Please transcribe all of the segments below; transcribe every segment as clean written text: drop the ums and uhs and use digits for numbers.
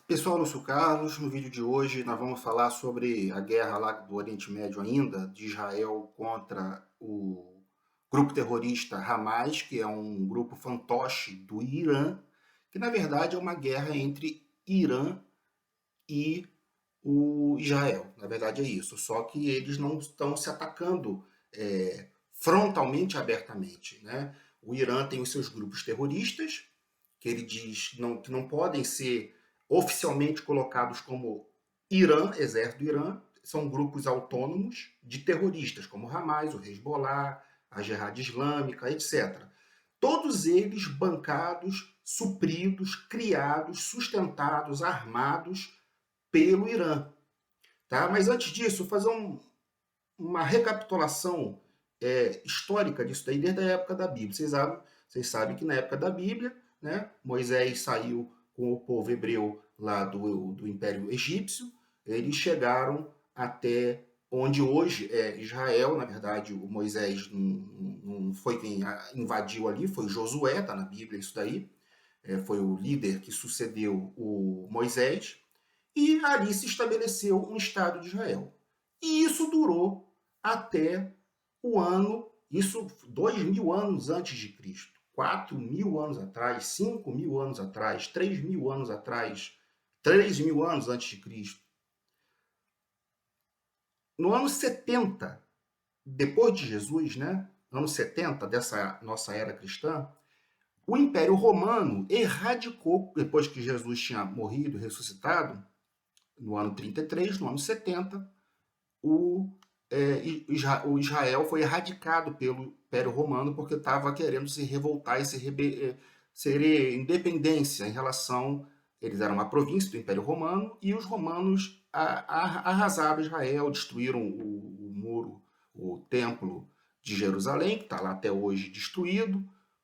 Pessoal, eu sou o Carlos. No vídeo de hoje nós vamos falar sobre a guerra lá do Oriente Médio ainda, de Israel contra o grupo terrorista Hamas, que é um grupo fantoche do Irã, que na verdade é uma guerra entre Irã e o Israel. Na verdade é isso, só que eles não estão se atacando frontalmente, abertamente, né? O Irã tem os seus grupos terroristas, que ele diz que não podem ser oficialmente colocados como Irã, exército do Irã, são grupos autônomos de terroristas, como Hamas, o Hezbollah, a Jihad Islâmica, etc. Todos eles bancados, supridos, criados, sustentados, armados pelo Irã. Tá? Mas antes disso, fazer uma recapitulação histórica disso daí desde a época da Bíblia. Vocês sabem que na época da Bíblia, né, Moisés saiu com o povo hebreu lá do Império Egípcio, eles chegaram até onde hoje é Israel. Na verdade, o Moisés não foi quem invadiu ali, foi Josué, está na Bíblia isso daí, foi o líder que sucedeu o Moisés, e ali se estabeleceu um Estado de Israel. E isso durou até o ano, isso 2.000 anos antes de Cristo, 4.000 anos atrás, 5.000 anos atrás, 3.000 anos atrás, 3.000 anos antes de Cristo. No ano 70, depois de Jesus, né, ano 70 dessa nossa era cristã, o Império Romano erradicou, depois que Jesus tinha morrido e ressuscitado, no ano 33, no ano 70, o, o Israel foi erradicado pelo Império Romano porque estava querendo se revoltar e ser independência em relação. Eles eram uma província do Império Romano e os romanos arrasaram Israel, destruíram o muro, o templo de Jerusalém, que está lá até hoje destruído,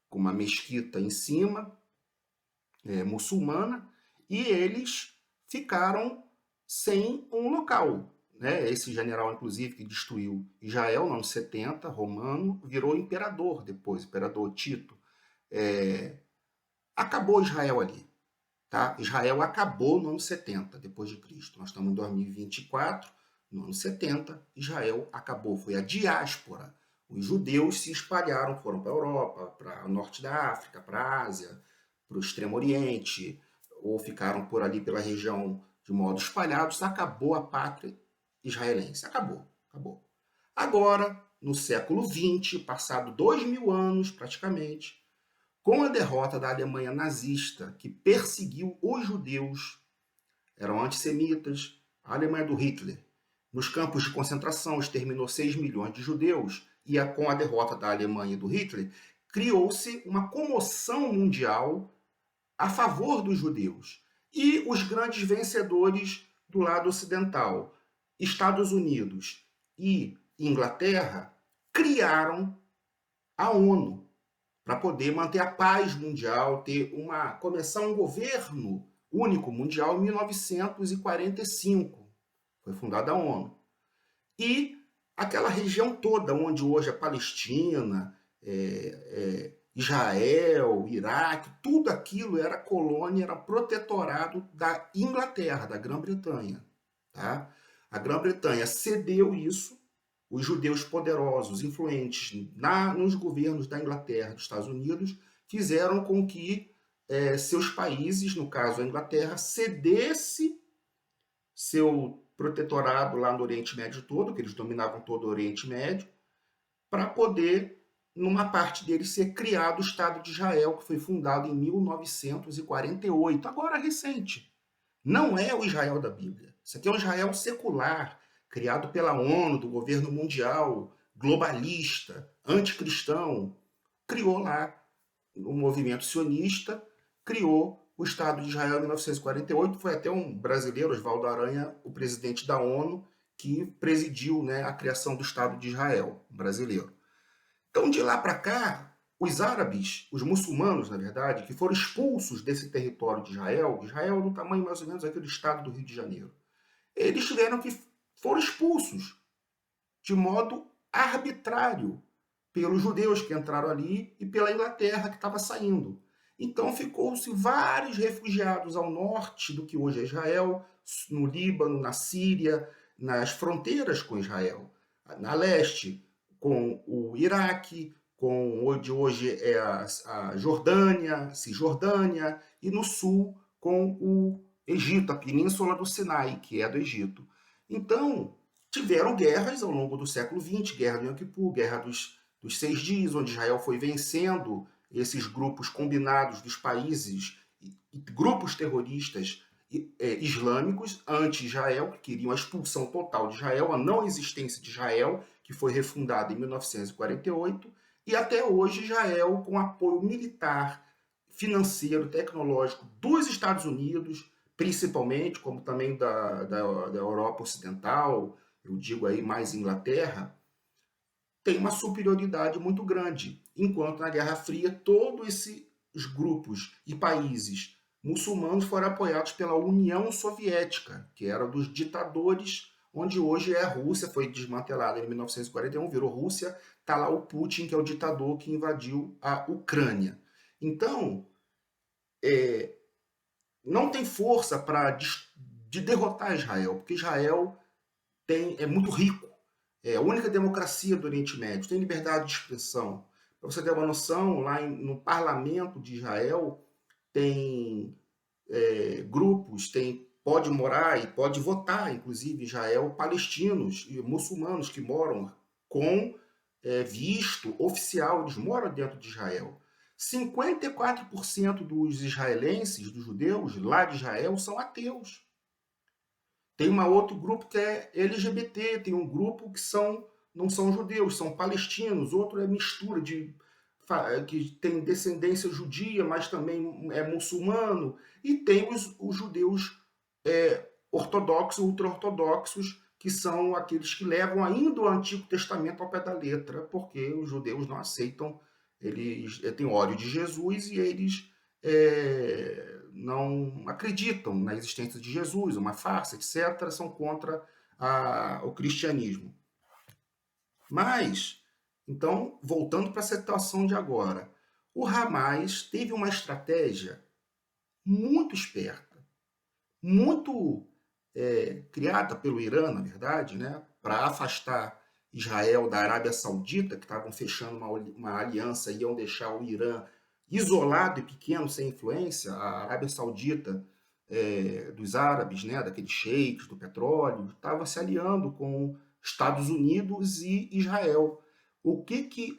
com uma mesquita em cima, muçulmana, e eles ficaram sem um local. Né? Esse general, inclusive, que destruiu Israel no ano 70, romano, virou imperador depois, imperador Tito. Acabou Israel ali. Tá? Israel acabou no ano 70, depois de Cristo. Nós estamos em 2024, no ano 70, Israel acabou. Foi a diáspora. Os judeus se espalharam, foram para a Europa, para o norte da África, para a Ásia, para o Extremo Oriente, ou ficaram por ali pela região de modo espalhados. Acabou a pátria israelense. Acabou, acabou. Agora, no século XX, passado 2.000 anos praticamente, com a derrota da Alemanha nazista, que perseguiu os judeus, eram antissemitas, a Alemanha do Hitler, nos campos de concentração exterminou 6 milhões de judeus, e com a derrota da Alemanha e do Hitler, criou-se uma comoção mundial a favor dos judeus. E os grandes vencedores do lado ocidental, Estados Unidos e Inglaterra, criaram a ONU para poder manter a paz mundial, começar um governo único mundial em 1945. Foi fundada a ONU. E aquela região toda, onde hoje é Palestina, Israel, Iraque, tudo aquilo era colônia, era protetorado da Inglaterra, da Grã-Bretanha. Tá? A Grã-Bretanha cedeu isso, os judeus poderosos, influentes nos governos da Inglaterra e dos Estados Unidos, fizeram com que seus países, no caso a Inglaterra, cedesse seu protetorado lá no Oriente Médio todo, que eles dominavam todo o Oriente Médio, para poder, numa parte deles, ser criado o Estado de Israel, que foi fundado em 1948, agora recente. Não é o Israel da Bíblia. Isso aqui é um Israel secular, criado pela ONU, do governo mundial, globalista, anticristão. Criou lá o movimento sionista, criou o Estado de Israel em 1948. Foi até um brasileiro, Oswaldo Aranha, o presidente da ONU, que presidiu, né, a criação do Estado de Israel, brasileiro. Então, de lá para cá, os árabes, os muçulmanos, na verdade, que foram expulsos desse território de Israel, Israel é do tamanho mais ou menos aqui do estado do Rio de Janeiro, eles tiveram que foram expulsos de modo arbitrário pelos judeus que entraram ali e pela Inglaterra que estava saindo. Então ficou-se vários refugiados ao norte do que hoje é Israel, no Líbano, na Síria, nas fronteiras com Israel, na leste com o Iraque, com onde hoje é a Jordânia, Cisjordânia, e no sul com o Egito, a Península do Sinai, que é do Egito. Então, tiveram guerras ao longo do século XX, Guerra do Yom Kippur, Guerra dos 6 Dias, onde Israel foi vencendo esses grupos combinados dos países, grupos terroristas islâmicos anti-Israel, que queriam a expulsão total de Israel, a não existência de Israel, que foi refundada em 1948, e até hoje Israel, com apoio militar, financeiro, tecnológico dos Estados Unidos, principalmente, como também da Europa Ocidental, eu digo aí mais Inglaterra, tem uma superioridade muito grande, enquanto na Guerra Fria todos esses grupos e países muçulmanos foram apoiados pela União Soviética, que era dos ditadores, onde hoje é a Rússia, foi desmantelada em 1941, virou Rússia, está lá o Putin, que é o ditador que invadiu a Ucrânia. Então, não tem força para derrotar Israel, porque Israel é muito rico, é a única democracia do Oriente Médio, tem liberdade de expressão. Para você ter uma noção, lá no parlamento de Israel tem grupos, pode morar e pode votar, inclusive em Israel, palestinos e muçulmanos que moram com visto oficial, eles moram dentro de Israel. 54% dos israelenses, dos judeus lá de Israel, são ateus. Tem um outro grupo que é LGBT, tem um grupo que não são judeus, são palestinos, outro é mistura que tem descendência judia, mas também é muçulmano, e tem os judeus ortodoxos, ultra-ortodoxos, que são aqueles que levam ainda o Antigo Testamento ao pé da letra, porque os judeus não aceitam, eles têm ódio de Jesus e eles não acreditam na existência de Jesus, uma farsa, etc., são contra o cristianismo. Mas, então, voltando para a situação de agora, o Hamas teve uma estratégia muito esperta, muito criada pelo Irã, na verdade, né, para afastar Israel da Arábia Saudita, que estavam fechando uma aliança e iam deixar o Irã isolado e pequeno, sem influência. A Arábia Saudita, dos árabes, né, daqueles sheiks do petróleo, estava se aliando com Estados Unidos e Israel. O que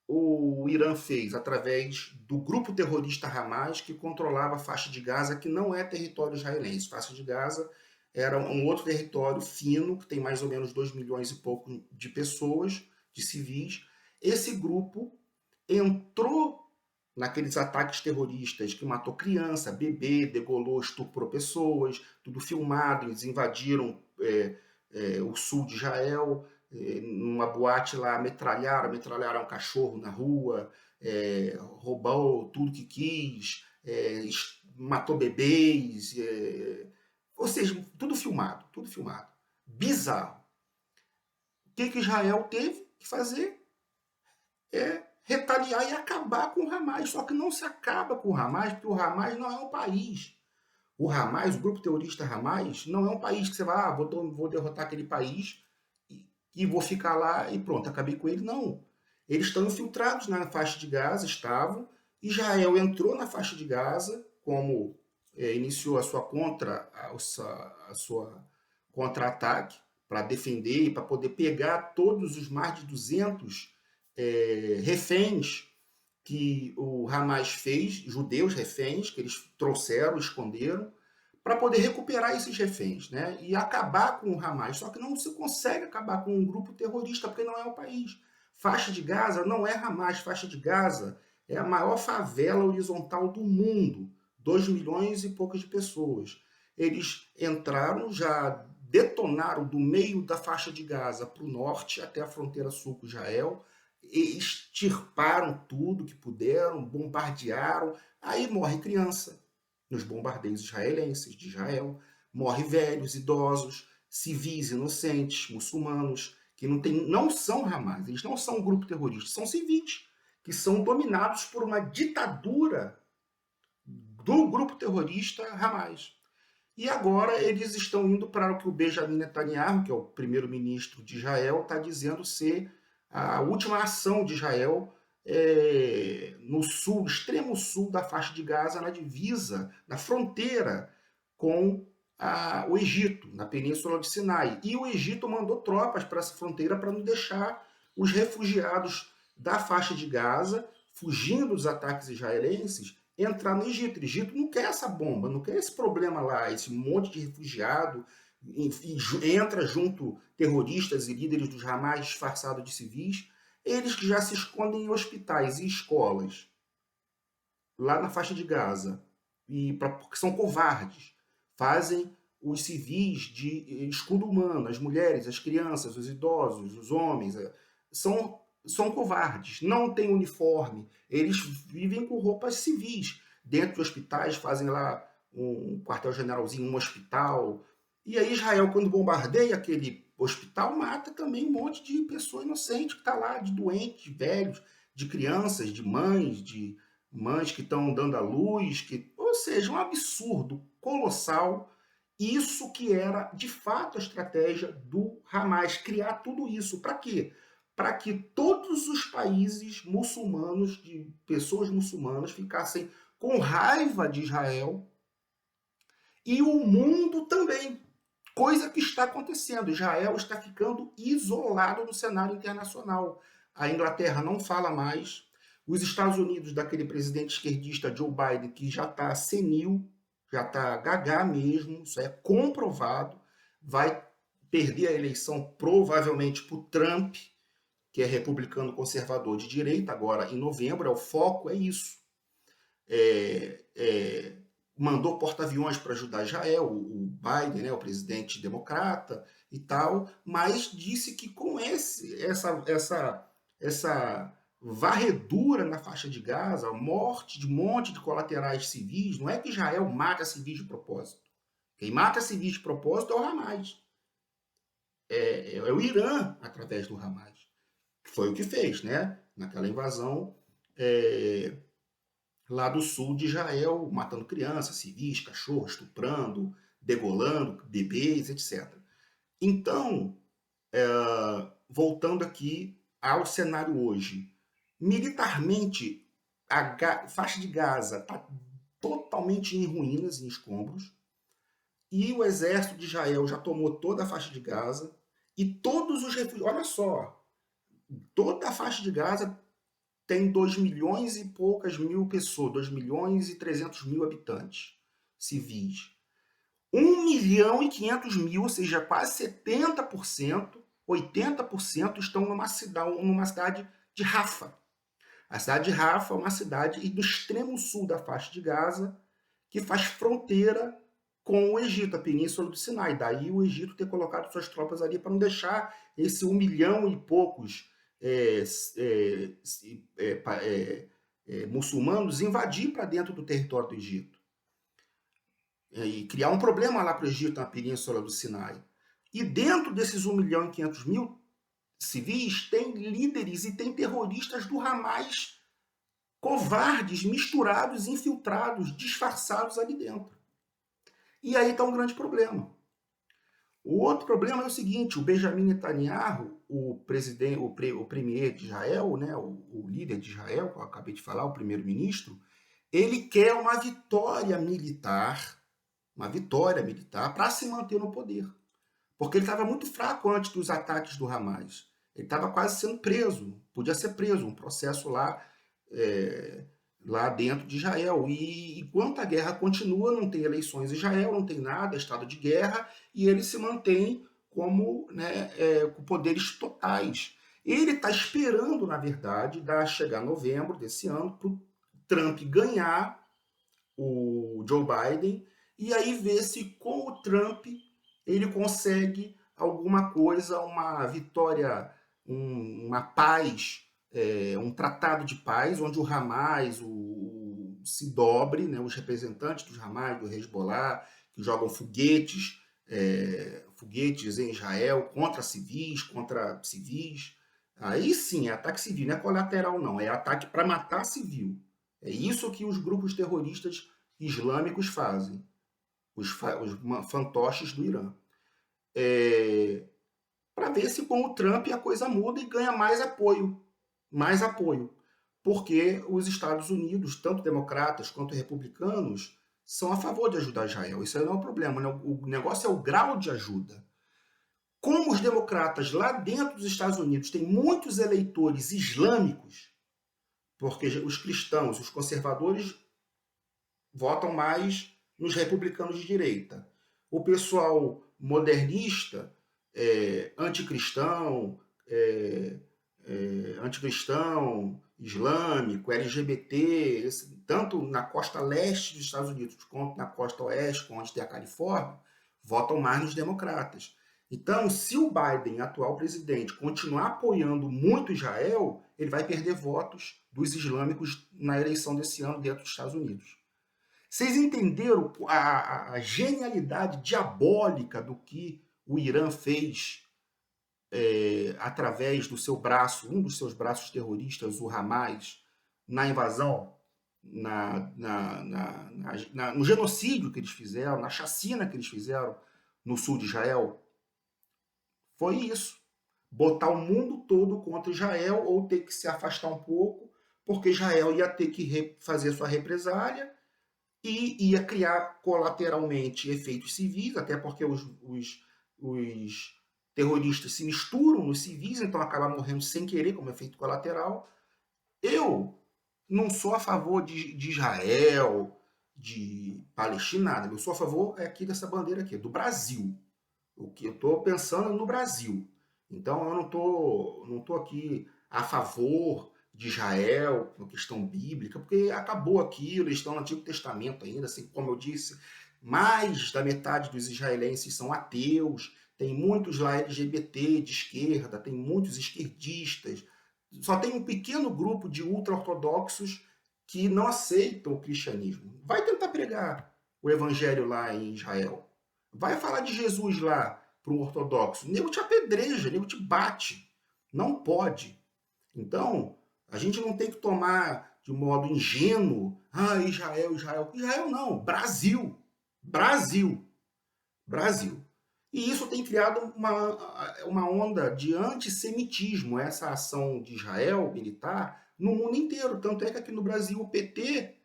o Irã fez? Através do grupo terrorista Hamas, que controlava a faixa de Gaza, que não é território israelense. A faixa de Gaza era um outro território fino, que tem mais ou menos 2 milhões e pouco de pessoas, de civis. Esse grupo entrou naqueles ataques terroristas que matou criança, bebê, degolou, estuprou pessoas, tudo filmado. Eles invadiram o sul de Israel, numa boate lá, metralharam um cachorro na rua, roubou tudo que quis, matou bebês, ou seja, tudo filmado, tudo filmado. Bizarro. O que Israel teve que fazer? Retaliar e acabar com o Hamas. Só que não se acaba com o Hamas, porque o Hamas não é um país. O Hamas, o grupo terrorista Hamas, não é um país que você vai, vou derrotar aquele país e vou ficar lá e pronto, acabei com ele. Não. Eles estão infiltrados na faixa de Gaza, estavam. Israel entrou na faixa de Gaza, como iniciou a sua contra-ataque para defender e para poder pegar todos os mais de 200 reféns que o Hamas fez, judeus reféns, que eles trouxeram, esconderam, para poder recuperar esses reféns, né? E acabar com o Hamas. Só que não se consegue acabar com um grupo terrorista, porque não é o país. Faixa de Gaza não é Hamas, faixa de Gaza é a maior favela horizontal do mundo, 2 milhões e poucas de pessoas. Eles entraram, já detonaram do meio da faixa de Gaza para o norte, até a fronteira sul com Israel, extirparam tudo que puderam, bombardearam, aí morre criança nos bombardeios israelenses de Israel, morre velhos, idosos, civis inocentes, muçulmanos, que não são Hamas, eles não são um grupo terrorista, são civis, que são dominados por uma ditadura do grupo terrorista Hamas. E agora eles estão indo para o que o Benjamin Netanyahu, que é o primeiro-ministro de Israel, está dizendo ser a última ação de Israel no sul, extremo sul da faixa de Gaza, na divisa, na fronteira com o Egito, na península de Sinai. E o Egito mandou tropas para essa fronteira para não deixar os refugiados da faixa de Gaza, fugindo dos ataques israelenses, entrar no Egito. O Egito não quer essa bomba, não quer esse problema lá, esse monte de refugiado, enfim, entra junto terroristas e líderes dos Hamas disfarçados de civis, eles que já se escondem em hospitais e escolas, lá na faixa de Gaza, porque são covardes, fazem os civis de escudo humano, as mulheres, as crianças, os idosos, os homens, são covardes, não têm uniforme, eles vivem com roupas civis. Dentro de hospitais, fazem lá um quartel-generalzinho, um hospital. E aí Israel, quando bombardeia aquele hospital, mata também um monte de pessoa inocente que está lá, de doentes, de velhos, de crianças, de mães que estão dando à luz, ou seja, um absurdo colossal. Isso que era, de fato, a estratégia do Hamas, criar tudo isso. Para quê? Para que todos os países muçulmanos, de pessoas muçulmanas, ficassem com raiva de Israel e o mundo também. Coisa que está acontecendo. Israel está ficando isolado no cenário internacional. A Inglaterra não fala mais. Os Estados Unidos, daquele presidente esquerdista Joe Biden, que já está senil, já está gagá mesmo, isso é comprovado, vai perder a eleição provavelmente para o Trump, que é republicano conservador de direita, agora em novembro, o foco é isso. Mandou porta-aviões para ajudar Israel, o Biden, né, o presidente democrata e tal, mas disse que com essa varredura na faixa de Gaza, morte de um monte de colaterais civis, não é que Israel mata civis de propósito. Quem mata civis de propósito é o Hamas. É o Irã através do Hamas. Foi o que fez, né? Naquela invasão lá do sul de Israel, matando crianças, civis, cachorros, estuprando, degolando bebês, etc. Então, voltando aqui ao cenário hoje, militarmente, a faixa de Gaza está totalmente em ruínas, em escombros, e o exército de Israel já tomou toda a faixa de Gaza, e todos os refugiados, olha só, toda a faixa de Gaza tem 2 milhões e poucas mil pessoas, 2 milhões e 300 mil habitantes civis. 1 milhão e 500 mil, ou seja, quase 70%, 80% estão numa cidade de Rafa. A cidade de Rafa é uma cidade do extremo sul da faixa de Gaza, que faz fronteira com o Egito, a península do Sinai. Daí o Egito ter colocado suas tropas ali para não deixar esse 1 milhão e poucos muçulmanos invadir para dentro do território do Egito e criar um problema lá para o Egito, na península do Sinai. E dentro desses 1 milhão e 500 mil civis, tem líderes e tem terroristas do Hamas, covardes, misturados, infiltrados, disfarçados ali dentro. E aí está um grande problema. O outro problema é o seguinte: o Benjamin Netanyahu, o premier de Israel, né, o líder de Israel, que eu acabei de falar, o primeiro-ministro, ele quer uma vitória militar para se manter no poder. Porque ele estava muito fraco antes dos ataques do Hamas. Ele estava quase sendo preso, podia ser preso, um processo lá dentro de Israel. E enquanto a guerra continua, não tem eleições em Israel, não tem nada, é estado de guerra, e ele se mantém como, com poderes totais. Ele está esperando, na verdade, chegar novembro desse ano, para o Trump ganhar o Joe Biden, e aí ver se com o Trump ele consegue alguma coisa, uma vitória, uma paz, um tratado de paz, onde o Hamas se dobre, né, os representantes do Hamas, do Hezbollah, que jogam foguetes em Israel contra civis, Aí sim, é ataque civil, não é colateral, não. É ataque para matar civil. É isso que os grupos terroristas islâmicos fazem, os fantoches do Irã. Para ver se com o Trump a coisa muda e ganha mais apoio. Mais apoio. Porque os Estados Unidos, tanto democratas quanto republicanos, são a favor de ajudar Israel. Isso aí não é o problema. Né? O negócio é o grau de ajuda. Como os democratas lá dentro dos Estados Unidos têm muitos eleitores islâmicos, porque os cristãos, os conservadores, votam mais nos republicanos de direita. O pessoal modernista, anticristão, anticristão, islâmico, LGBT, tanto na costa leste dos Estados Unidos quanto na costa oeste, onde tem a Califórnia, votam mais nos democratas. Então, se o Biden, atual presidente, continuar apoiando muito Israel, ele vai perder votos dos islâmicos na eleição desse ano dentro dos Estados Unidos. Vocês entenderam a genialidade diabólica do que o Irã fez através do seu braço, um dos seus braços terroristas, o Hamas, na invasão, no genocídio que eles fizeram, na chacina que eles fizeram no sul de Israel? Foi isso. Botar o mundo todo contra Israel ou ter que se afastar um pouco, porque Israel ia ter que fazer sua represália e ia criar colateralmente efeitos civis, até porque os terroristas se misturam nos civis, então acaba morrendo sem querer como efeito colateral. Eu não sou a favor de Israel, de Palestina, nada. Eu sou a favor aqui dessa bandeira aqui, do Brasil. O que eu estou pensando é no Brasil. Então eu não tô aqui a favor de Israel, uma questão bíblica, porque acabou aquilo, eles estão no Antigo Testamento ainda, assim como eu disse, mais da metade dos israelenses são ateus, tem muitos lá LGBT de esquerda, tem muitos esquerdistas, só tem um pequeno grupo de ultra-ortodoxos que não aceitam o cristianismo. Vai tentar pregar o evangelho lá em Israel. Vai falar de Jesus lá para um ortodoxo. O nego te apedreja, o nego te bate. Não pode. Então, a gente não tem que tomar de modo ingênuo. Ah, Israel, Israel. Israel não. Brasil. Brasil. Brasil. E isso tem criado uma onda de antissemitismo, essa ação de Israel militar, no mundo inteiro. Tanto é que aqui no Brasil o PT,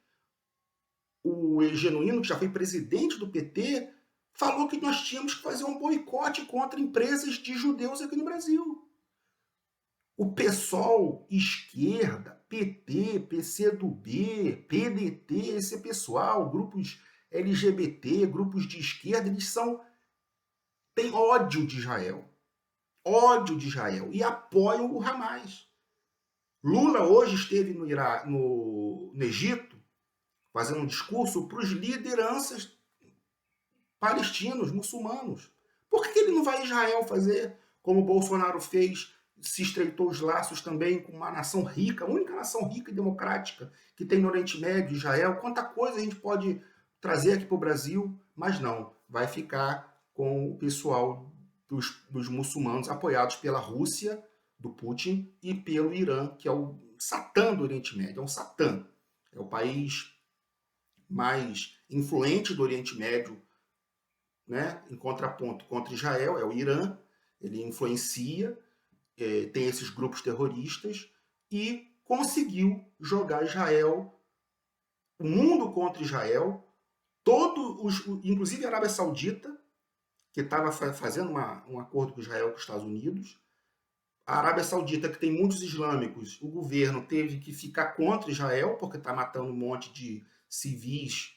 o Genuíno, que já foi presidente do PT, falou que nós tínhamos que fazer um boicote contra empresas de judeus aqui no Brasil. O PSOL, esquerda, PT, PCdoB, PDT, esse pessoal, grupos LGBT, grupos de esquerda, eles têm ódio de Israel. Ódio de Israel. E apoiam o Hamas. Lula hoje esteve no Egito, fazendo um discurso para os lideranças palestinos, muçulmanos. Por que ele não vai a Israel fazer como o Bolsonaro fez, se estreitou os laços também com uma nação rica, a única nação rica e democrática que tem no Oriente Médio, Israel? Quanta coisa a gente pode trazer aqui para o Brasil, mas não, vai ficar com o pessoal dos muçulmanos apoiados pela Rússia, do Putin, e pelo Irã, que é o Satã do Oriente Médio, é um Satã. É o país mais influente do Oriente Médio, né, em contraponto contra Israel, é o Irã. Ele influencia, tem esses grupos terroristas e conseguiu jogar Israel, o mundo contra Israel, inclusive a Arábia Saudita, que estava fazendo um acordo com Israel, com os Estados Unidos. A Arábia Saudita, que tem muitos islâmicos, o governo teve que ficar contra Israel, porque está matando um monte de civis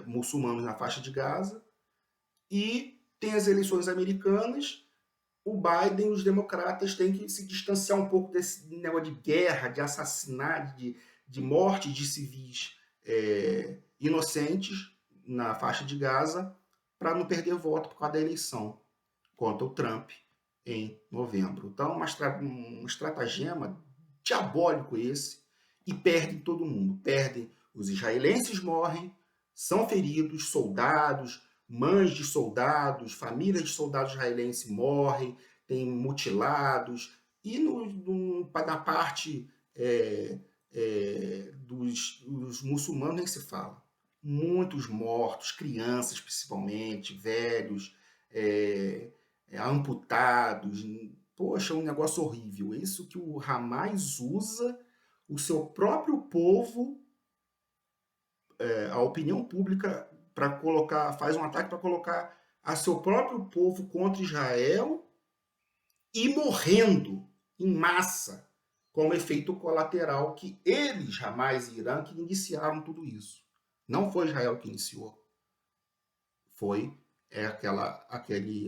muçulmanos na faixa de Gaza. E tem as eleições americanas, o Biden e os democratas têm que se distanciar um pouco desse negócio de guerra, de assassinato, de morte de civis inocentes na faixa de Gaza, para não perder voto por causa da eleição contra o Trump em novembro. Então, um estratagema diabólico esse, e perdem todo mundo. Perdem, os israelenses morrem, são feridos, soldados, mães de soldados, famílias de soldados israelenses morrem, tem mutilados, E na parte dos muçulmanos nem se fala. Muitos mortos, crianças principalmente, velhos, amputados. Poxa, um negócio horrível. É isso que o Hamas usa o seu próprio povo, a opinião pública, para colocar, faz um ataque para colocar a seu próprio povo contra Israel e morrendo em massa, como efeito colateral que eles, Hamas e Irã, que iniciaram tudo isso. Não foi Israel que iniciou, foi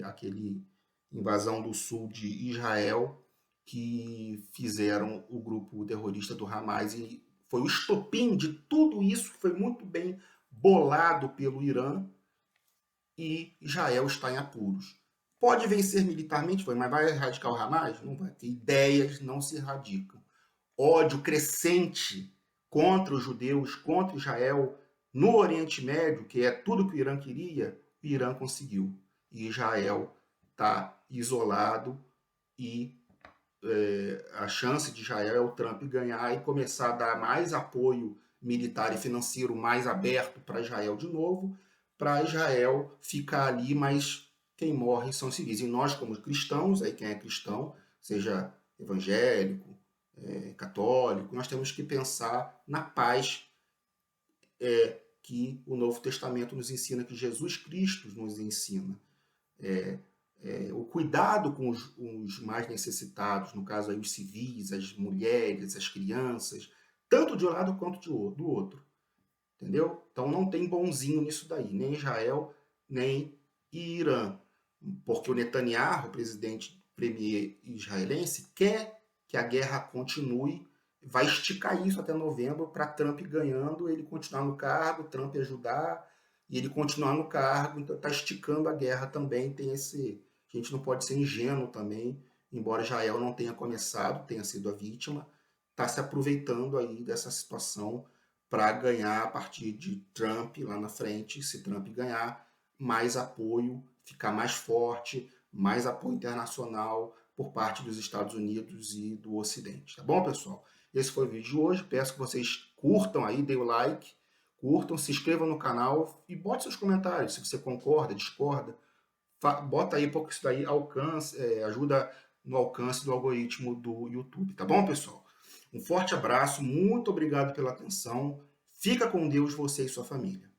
aquele invasão do sul de Israel que fizeram o grupo terrorista do Hamas, e foi o estopim de tudo isso, foi muito bem bolado pelo Irã, e Israel está em apuros. Pode vencer militarmente, mas vai erradicar o Hamas? Não vai, porque ideias não se erradicam. Ódio crescente contra os judeus, contra Israel, no Oriente Médio, que é tudo que o Irã queria, o Irã conseguiu. E Israel está isolado, e a chance de Israel é o Trump ganhar e começar a dar mais apoio militar e financeiro mais aberto para Israel de novo, para Israel ficar ali, mas quem morre são civis. E nós, como cristãos, aí quem é cristão, seja evangélico, católico, nós temos que pensar na paz que o Novo Testamento nos ensina, que Jesus Cristo nos ensina. O cuidado com os mais necessitados, no caso aí os civis, as mulheres, as crianças, tanto de um lado quanto do outro, entendeu? Então não tem bonzinho nisso daí, nem Israel, nem Irã, porque o Netanyahu, o presidente premier israelense, quer que a guerra continue, vai esticar isso até novembro para Trump ganhando, ele continuar no cargo, Trump ajudar e ele continuar no cargo, então está esticando a guerra também, tem esse... A gente não pode ser ingênuo também, embora Israel não tenha começado, tenha sido a vítima, está se aproveitando aí dessa situação para ganhar a partir de Trump lá na frente, se Trump ganhar, mais apoio, ficar mais forte, mais apoio internacional por parte dos Estados Unidos e do Ocidente. Tá bom, pessoal? Esse foi o vídeo de hoje. Peço que vocês curtam aí, deem o like, curtam, se inscrevam no canal e bote seus comentários, se você concorda, discorda. Bota aí, porque isso daí ajuda no alcance do algoritmo do YouTube. Tá bom, pessoal? Um forte abraço, muito obrigado pela atenção. Fica com Deus, você e sua família.